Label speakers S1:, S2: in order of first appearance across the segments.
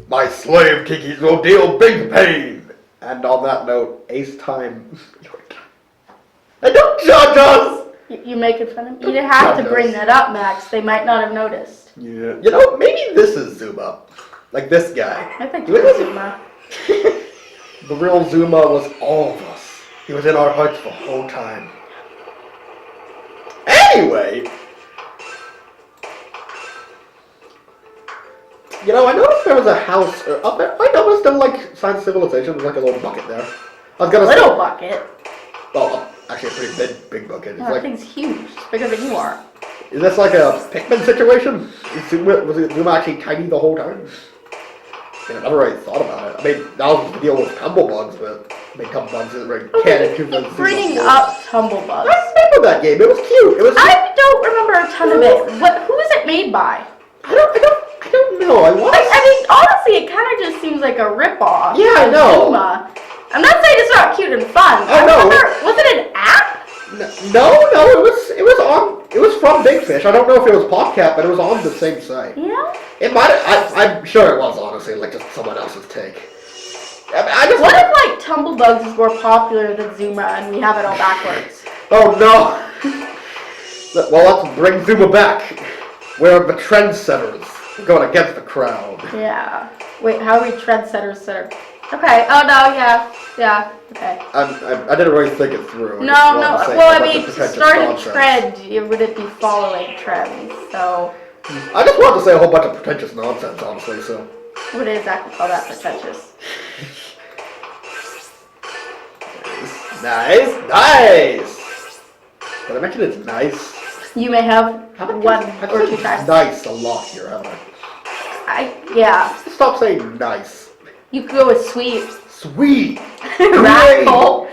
S1: My slave Kiki's will deal big pain. And on that note, Ace time. And don't judge us!
S2: You making fun of me? You didn't have to bring that up, Max. They might not have noticed.
S1: Yeah. You know, maybe this is Zuma. Like this guy.
S2: I think it was Zuma.
S1: The real Zuma was all of us. He was in our hearts the whole time. Anyway, you know, I noticed there was a house up there. I noticed in like Science Civilization, there's like a little bucket there. I was gonna
S2: little bucket.
S1: Well, actually a pretty big bucket. It's
S2: that
S1: like,
S2: thing's huge. It's bigger than you are.
S1: Is this like a Pikmin situation? Was it Zuma actually tiny the whole time? I mean, I never really thought about it. I mean, that was the deal with tumblebugs, but I mean, tumblebugs isn't very canon to the
S2: bringing up tumblebugs.
S1: I remember that game. It was cute. It was.
S2: I don't remember a ton of it. Who is it made by?
S1: I don't know. I
S2: mean, honestly, it kind of just seems like a ripoff.
S1: Yeah, I know.
S2: Zuma. I'm not saying it's not cute and fun.
S1: I know.
S2: Was it an app?
S1: No. It was from Big Fish. I don't know if it was PopCap, but it was on the same site.
S2: Yeah.
S1: It might. I'm sure it was, honestly, like just someone else's take.
S2: What if like Tumblebugs is more popular than Zuma and we have it all backwards?
S1: Oh no. Well, let's bring Zuma back. We're the trendsetters, going against the crowd.
S2: Yeah. Wait, how are we trendsetters? Okay. Oh no. Yeah. Okay.
S1: I didn't really think it through.
S2: No. Well, I mean, to start a trend, you wouldn't be following trends. So.
S1: I just wanted to say a whole bunch of pretentious nonsense, honestly. So.
S2: What do you exactly call that pretentious?
S1: Nice. Did I mention it's nice?
S2: You may have one or two times.
S1: Nice a lot here, haven't I?
S2: Yeah.
S1: Stop saying nice.
S2: You could go with sweet.
S1: Sweet.
S2: Radical.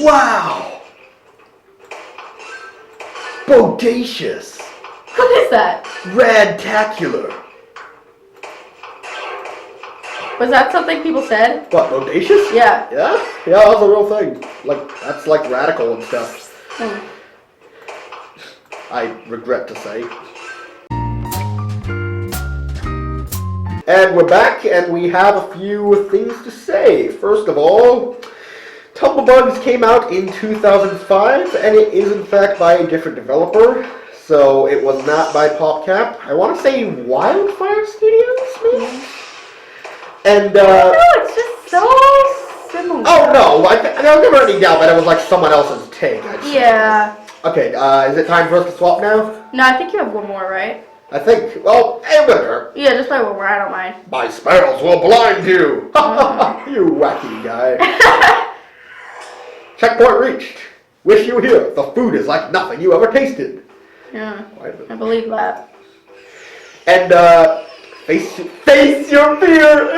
S1: Wow. Bodacious.
S2: What is that?
S1: Radtacular.
S2: Was that something people said?
S1: What, bodacious?
S2: Yeah.
S1: Yeah, that's a real thing. Like, that's like radical and stuff. I regret to say. And we're back, and we have a few things to say. First of all, Tumblebugs came out in 2005, and it is in fact by a different developer. So it was not by PopCap. I want to say Wildfire Studios, maybe? And,
S2: no, it's just so similar.
S1: Oh, no, I don't give her any doubt that it was like someone else's take.
S2: Yeah.
S1: Okay, is it time for us to swap now?
S2: No, I think you have one more, right?
S1: I think, well, it would hurt.
S2: Yeah, just play one more, I don't mind.
S1: My spells will blind you! You wacky guy. Checkpoint reached. Wish you were here. The food is like nothing you ever tasted.
S2: Yeah, I believe that.
S1: And, face your fear!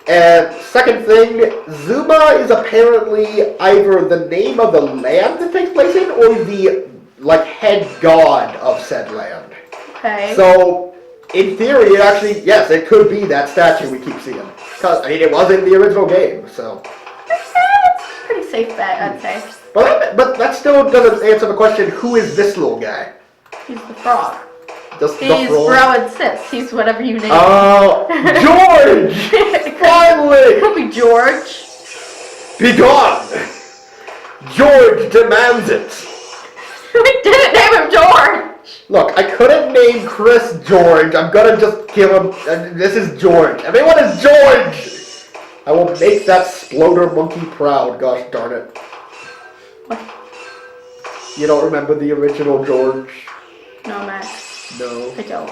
S1: And second thing, Zuma is apparently either the name of the land it takes place in, or the, like, head god of said land.
S2: Okay.
S1: So, in theory, it actually, yes, it could be that statue we keep seeing. Because, I mean, it was in the original game, so.
S2: That's a pretty safe bet, I'd say.
S1: But that still doesn't answer the question, who is this little guy?
S2: He's the frog.
S1: He's
S2: bro and sis. He's whatever you name him.
S1: Oh, George! Finally!
S2: Could be George.
S1: Be gone! George demands it.
S2: We didn't name him George.
S1: Look, I couldn't name Chris George. I'm gonna just give him. This is George. Everyone is George. I will make that sploder monkey proud. Gosh darn it.
S2: What?
S1: You don't remember the original George?
S2: No, Max.
S1: No.
S2: I don't.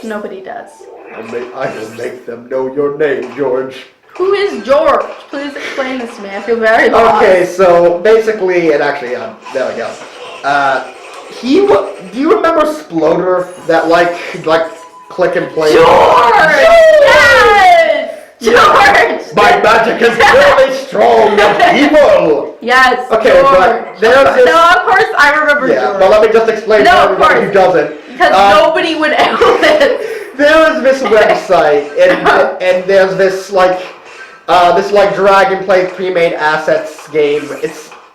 S2: Nobody does.
S1: I will make them know your name, George.
S2: Who is George? Please explain this to me. I feel very lost.
S1: Okay, so basically, it actually, there we go. Do you remember Sploder? That like click and play?
S2: George! Yes! George!
S1: My magic is really strong and evil!
S2: Yes,
S1: okay,
S2: George.
S1: but there's this...
S2: No, of course I remember George.
S1: But let me just explain to everybody who doesn't.
S2: Because nobody would ever this.
S1: There is this website, and there's this drag and play pre-made assets game.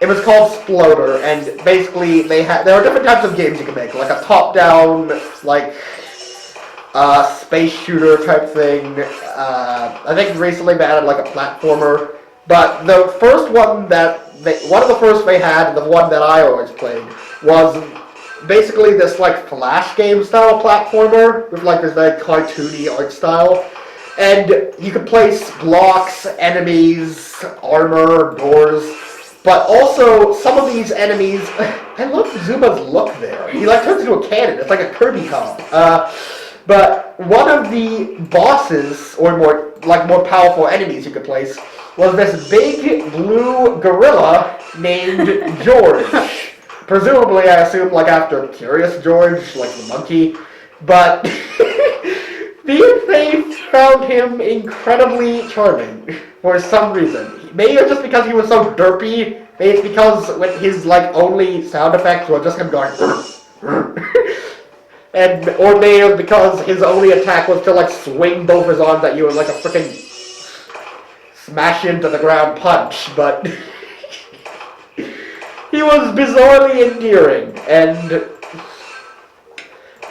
S1: It was called Sploder, and basically there are different types of games you can make, like a top-down, like space shooter type thing. I think recently they added like a platformer. But the first one one of the first they had, and the one that I always played, was basically this like flash game style platformer with like this very cartoony art style. And you could place blocks, enemies, armor, doors. But also, some of these enemies, I love Zuma's look there. He like turns into a cannon. It's like a Kirby cop. But one of the bosses, or more powerful enemies you could place, was this big blue gorilla named George. Presumably, I assume, like after Curious George, like the monkey. But they found him incredibly charming for some reason. Maybe it's just because he was so derpy. Maybe it's because when his like only sound effects were just him going, or maybe it was because his only attack was to like swing both his arms at you and like a freaking smash into the ground punch. But he was bizarrely endearing, and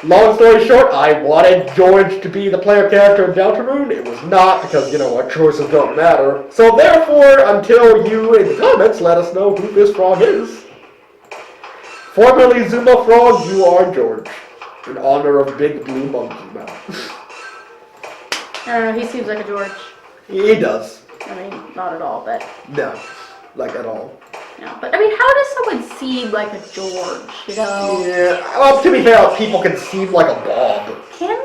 S1: long story short, I wanted George to be the player character in Deltarune. It was not, because, you know, our choices don't matter. So therefore, until you in the comments let us know who this frog is. Formerly Zuma Frog, you are George. In honor of Big Blue Monkey Mouth.
S2: I don't know, he seems like a George.
S1: He does.
S2: I mean, not at all, but...
S1: No, like at all.
S2: No, but I mean, how does someone seem like a George, you know?
S1: Yeah, well, to be fair, people can seem like a Bob.
S2: Can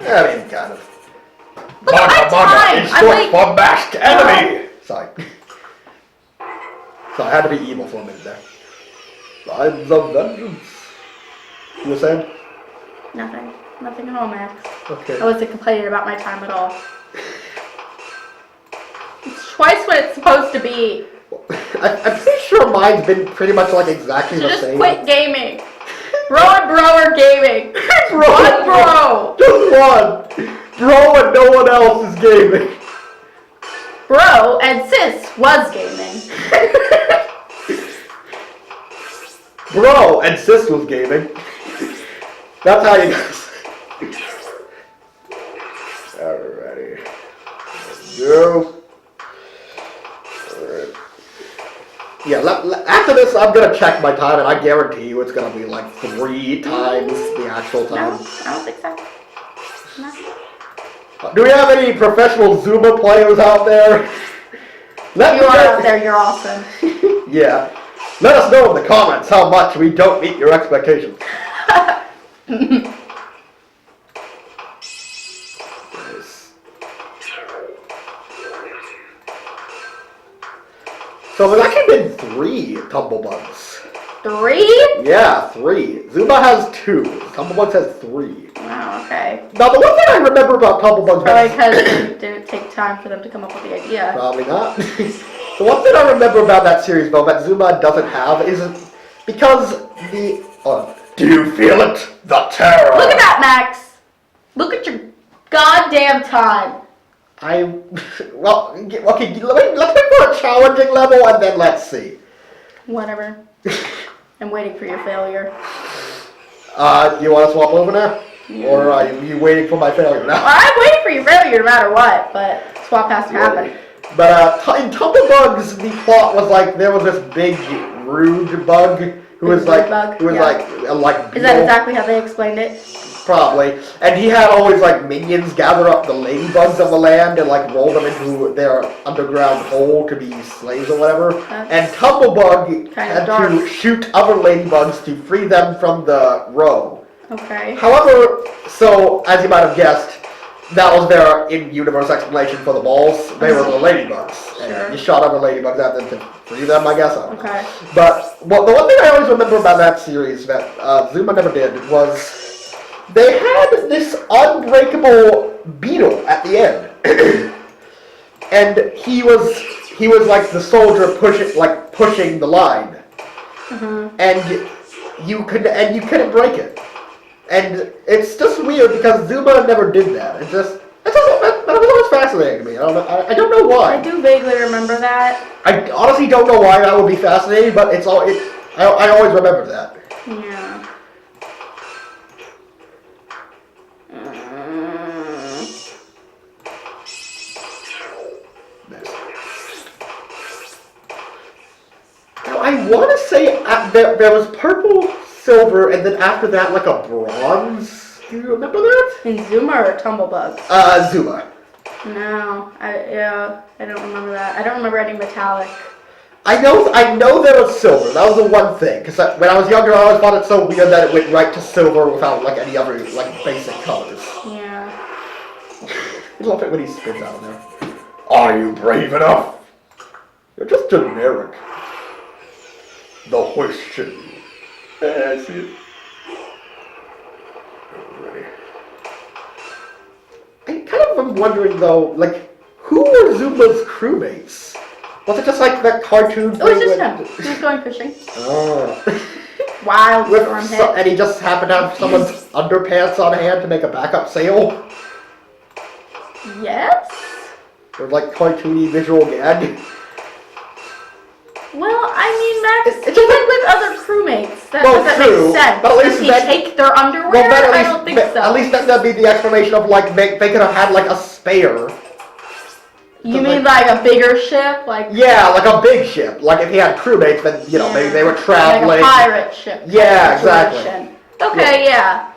S2: they?
S1: I mean, kind of.
S2: Look at my time!
S1: It's
S2: I'm
S1: short
S2: like...
S1: for masked enemy! Sorry. So I had to be evil for a minute there. Lines of vengeance. You were saying?
S2: Nothing. Nothing at all, Max.
S1: Okay.
S2: I wasn't complaining about my time at all. It's twice what it's supposed to be.
S1: I'm pretty sure mine's been pretty much like exactly the
S2: Just
S1: same.
S2: quit gaming. Bro and bro are gaming.
S1: Bro,
S2: bro.
S1: Just one. Bro and no one else is gaming.
S2: Bro and sis was gaming.
S1: Bro and sis was gaming. That's how you guys. Alrighty. Let's go. Yeah, after this, I'm going to check my time, and I guarantee you it's going to be like 3 times the actual time.
S2: No, I don't think so. No.
S1: Do we have any professional Zuma players out there?
S2: If you are out there, you're awesome.
S1: Yeah. Let us know in the comments how much we don't meet your expectations. Nice. So there's actually been 3 Tumblebugs.
S2: 3?
S1: Yeah, 3. Zuma has 2. Tumblebugs has 3.
S2: Wow, okay.
S1: Now the one thing I remember about Tumblebugs...
S2: Probably because it didn't take time for them to come up with the idea.
S1: Probably not. The one thing I remember about that series, though, that Zuma doesn't have is because the... do you feel it? The terror!
S2: Look at that, Max! Look at your goddamn time.
S1: Well, okay, let's wait for a challenging level and then let's see.
S2: Whatever. I'm waiting for your failure.
S1: You want to swap over now?
S2: Yeah.
S1: Or are you waiting for my failure now?
S2: Well, I'm waiting for your failure no matter what, but swap has to happen.
S1: But in Tumblebugs, the plot was like there was this big rude bug who was like beetle.
S2: Is that exactly how they explained it?
S1: Probably. And he had always like minions gather up the ladybugs of the land and like roll them into their underground hole to be slaves or whatever. And Tumblebug had to shoot other ladybugs to free them from the row.
S2: Okay.
S1: However, so as you might have guessed, that was their in-universe explanation for the balls. They were the ladybugs.
S2: Sure.
S1: And you shot other ladybugs at them to free them, I guess.
S2: Okay.
S1: But the one thing I always remember about that series that Zuma never did was they had this unbreakable beetle at the end. And he was like the soldier pushing the line. Mm-hmm. And you couldn't break it. And it's just weird because Zuma never did that. That was always fascinating to me. I don't know why.
S2: I do vaguely remember that.
S1: I honestly don't know why that would be fascinating, but I always remember that.
S2: Yeah.
S1: there was purple, silver, and then after that, like a bronze. Do you remember that?
S2: In Zuma or Tumblebugs?
S1: Zuma.
S2: No, I don't remember that. I don't remember any metallic.
S1: I know there was silver. That was the one thing. Because when I was younger, I always found it so weird that it went right to silver without like any other like basic colors.
S2: Yeah.
S1: I love it when he spits out of there. Are you brave enough? You're just generic. The question. I see it. Alrighty. I kind of am wondering though, like, who were Zuma's crewmates? Was it just like that cartoon thing?
S2: It was just him. He was going fishing.
S1: Oh.
S2: Wild storm hit.
S1: And he just happened to have someone's underpants on hand to make a backup sail?
S2: Yes?
S1: Or like cartoony visual gag?
S2: Well, I mean, that's
S1: It's
S2: even with other crewmates. That
S1: Well,
S2: doesn't
S1: true,
S2: make sense.
S1: but at least
S2: Does he
S1: that-
S2: take their underwear?
S1: Well, then
S2: I don't think so.
S1: At least that'd be the explanation of like they could have had like a spare.
S2: You mean like a bigger ship? Like
S1: Yeah, like a big ship. Like if he had crewmates, then you know maybe they were traveling.
S2: like a pirate ship. kind
S1: Yeah,
S2: of
S1: exactly.
S2: situation. Okay, yeah.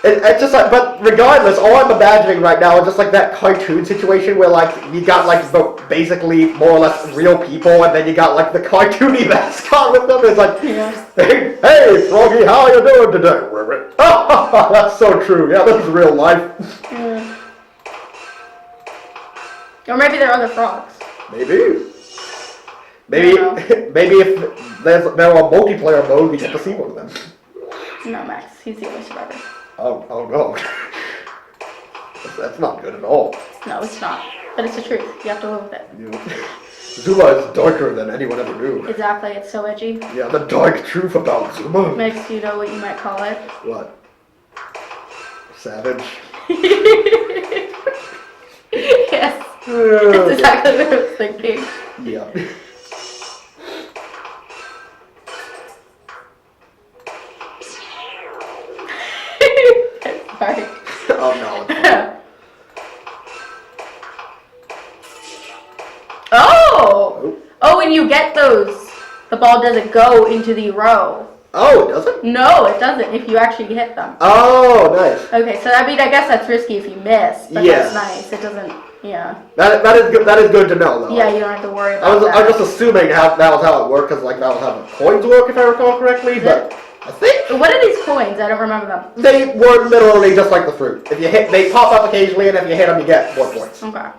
S1: It's just like, but regardless, all I'm imagining right now is just like that cartoon situation where like you got like basically more or less real people, and then you got like the cartoony mascot with them. It's like,
S2: Yeah.
S1: hey, Froggy, how are you doing today, Ribbit? That's so true. Yeah, this is real life.
S2: Yeah. Or maybe there are other frogs.
S1: Maybe
S2: No.
S1: maybe if there were a multiplayer mode, we get to see one of them.
S2: No, Max. He's the only survivor.
S1: Oh no. That's not good at all.
S2: No, it's not. But it's the truth. You have to live with it.
S1: Yeah. Zuma is darker than anyone ever knew.
S2: Exactly. It's so edgy.
S1: Yeah, the dark truth about Zuma.
S2: Max, you know what you might call it?
S1: What? Savage.
S2: Yes. That's exactly what I was thinking.
S1: Yeah.
S2: Sorry.
S1: Oh no. It's fine.
S2: Oh! Oh, when you get those, the ball doesn't go into the row.
S1: Oh, it doesn't?
S2: No, it doesn't if you actually hit them.
S1: Oh, nice.
S2: Okay, so I mean, I guess that's risky if you miss, but
S1: Yeah.
S2: that's nice. It doesn't, yeah.
S1: That is good. That is good to know, though.
S2: Yeah, you don't have to worry
S1: I
S2: about
S1: was
S2: that.
S1: just assuming that was how it worked, because like that was how the coins work, if I recall correctly. But I think
S2: What are these coins? I don't remember them.
S1: they were literally just like the fruit. If you hit, they pop up occasionally, and if you hit them, you get more points.
S2: Okay.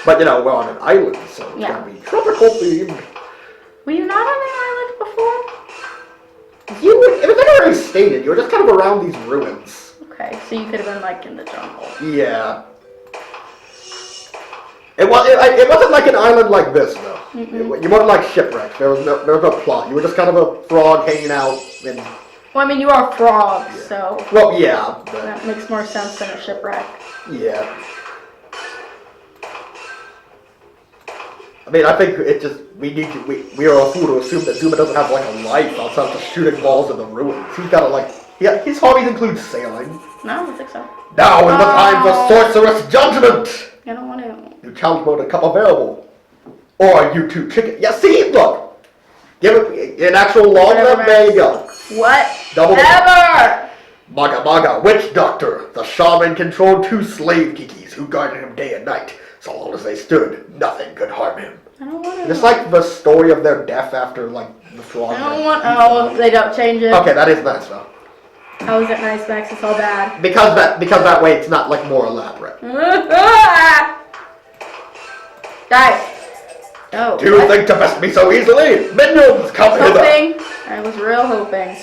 S1: But you know, we're on an island, so it's
S2: Yeah.
S1: gotta be tropical themed.
S2: Were you not on the island before?
S1: It was never really stated. You were just kind of around these ruins.
S2: Okay, so you could have been like in the jungle.
S1: Yeah. It wasn't like an island like this though. You weren't like shipwrecked. There was no plot. You were just kind of a frog hanging out and.
S2: Well, I mean, you are frogs, so
S1: Well, yeah, but
S2: that makes more sense than a shipwreck.
S1: yeah. I mean, I think it just we are a fool to assume that Zuma doesn't have like a life outside of just shooting balls in the ruins. He's got to like his hobbies include sailing.
S2: No, I don't think so.
S1: Now is the time for sorceress judgment.
S2: I don't want to.
S1: New challenge mode come available. Or YouTube chicken. Yeah, see, look. Give it an actual long
S2: Whatever,
S1: left. There you go.
S2: What?
S1: Double
S2: Ever!
S1: Maga Maga, witch doctor. The shaman controlled 2 slave kikis who guarded him day and night. So long as they stood, nothing could harm him.
S2: I don't want to.
S1: It's like the story of their death after like the frog.
S2: I don't want. Oh, they don't change it.
S1: Okay, that is nice though.
S2: How is it nice, Max? It's all bad.
S1: Because that way it's not like more elaborate.
S2: Die. Oh.
S1: Do you think to best me so easily? Minions, come hither.
S2: Hoping. I was real hoping.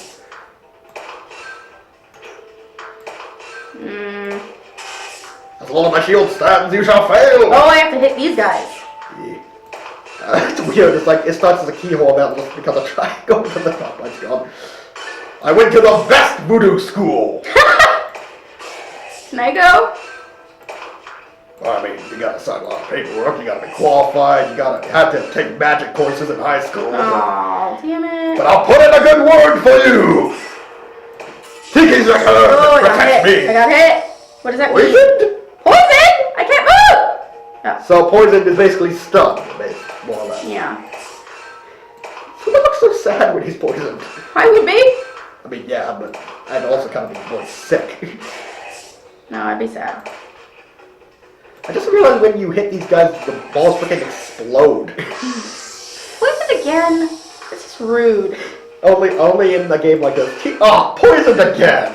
S1: As long as my shield stands, you shall fail.
S2: Oh, I have to hit these guys.
S1: Yeah. It's weird. It's like it starts as a keyhole now just because I try to go to the top. My God. I went to the best voodoo school.
S2: Can I go?
S1: Well, I mean, you gotta sign a lot of paperwork. You gotta be qualified. You have to take magic courses in high school.
S2: Oh, damn it.
S1: But I'll put in a good word for you. Tiki's record
S2: Oh, I got
S1: protect
S2: hit.
S1: me.
S2: I got hit. What does that mean?
S1: Poisoned?
S2: Poison? I can't move. Oh.
S1: So poisoned is basically stunned, more or less.
S2: Yeah.
S1: so sad when he's poisoned.
S2: I would be.
S1: I mean, yeah, but I'd also kind of be more sick.
S2: No, I'd be sad.
S1: I just realized when you hit these guys, the balls freaking explode.
S2: Poisoned again? This is rude.
S1: Only in a game like this. Poisoned again!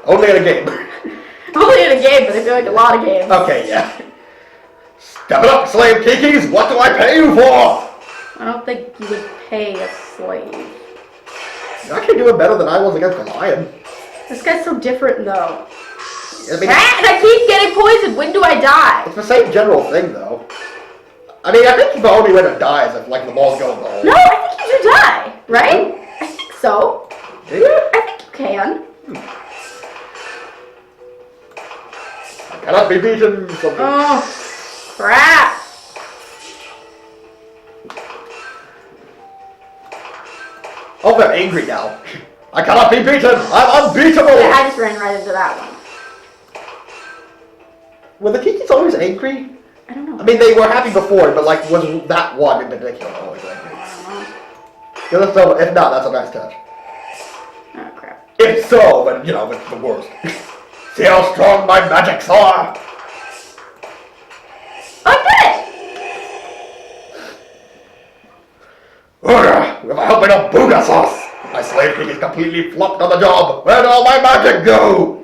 S1: Only in a game.
S2: Only in a game, but I feel like a lot of games.
S1: Okay, yeah. Step it up, slave kikis! What do I pay you for?
S2: I don't think you would pay a slave.
S1: You're actually doing better than I was against the lion.
S2: This guy's so different, though.
S1: I mean,
S2: And I keep getting poisoned. When do I die?
S1: it's the same general thing, though. I mean, I think the only way to die is if, like, the balls go in the hole.
S2: No, I think you do die, right? I think so.
S1: Do you?
S2: I think you can.
S1: I cannot be beaten. Something.
S2: Oh, crap.
S1: Oh, they're angry now. I cannot be beaten. I'm unbeatable.
S2: I just ran right into that one.
S1: Were the kikis always angry?
S2: I don't know.
S1: I mean, they were happy before, but, like, was that one in particular always angry?
S2: I
S1: If not, that's a nice touch.
S2: don't know. Oh, crap.
S1: If so, then, you know, it's the worst. See how strong my magics are?
S2: Oh, I did it!
S1: With the helping of booga sauce, my slave king is completely flopped on the job. Where'd all my magic go?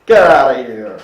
S1: Get out of here.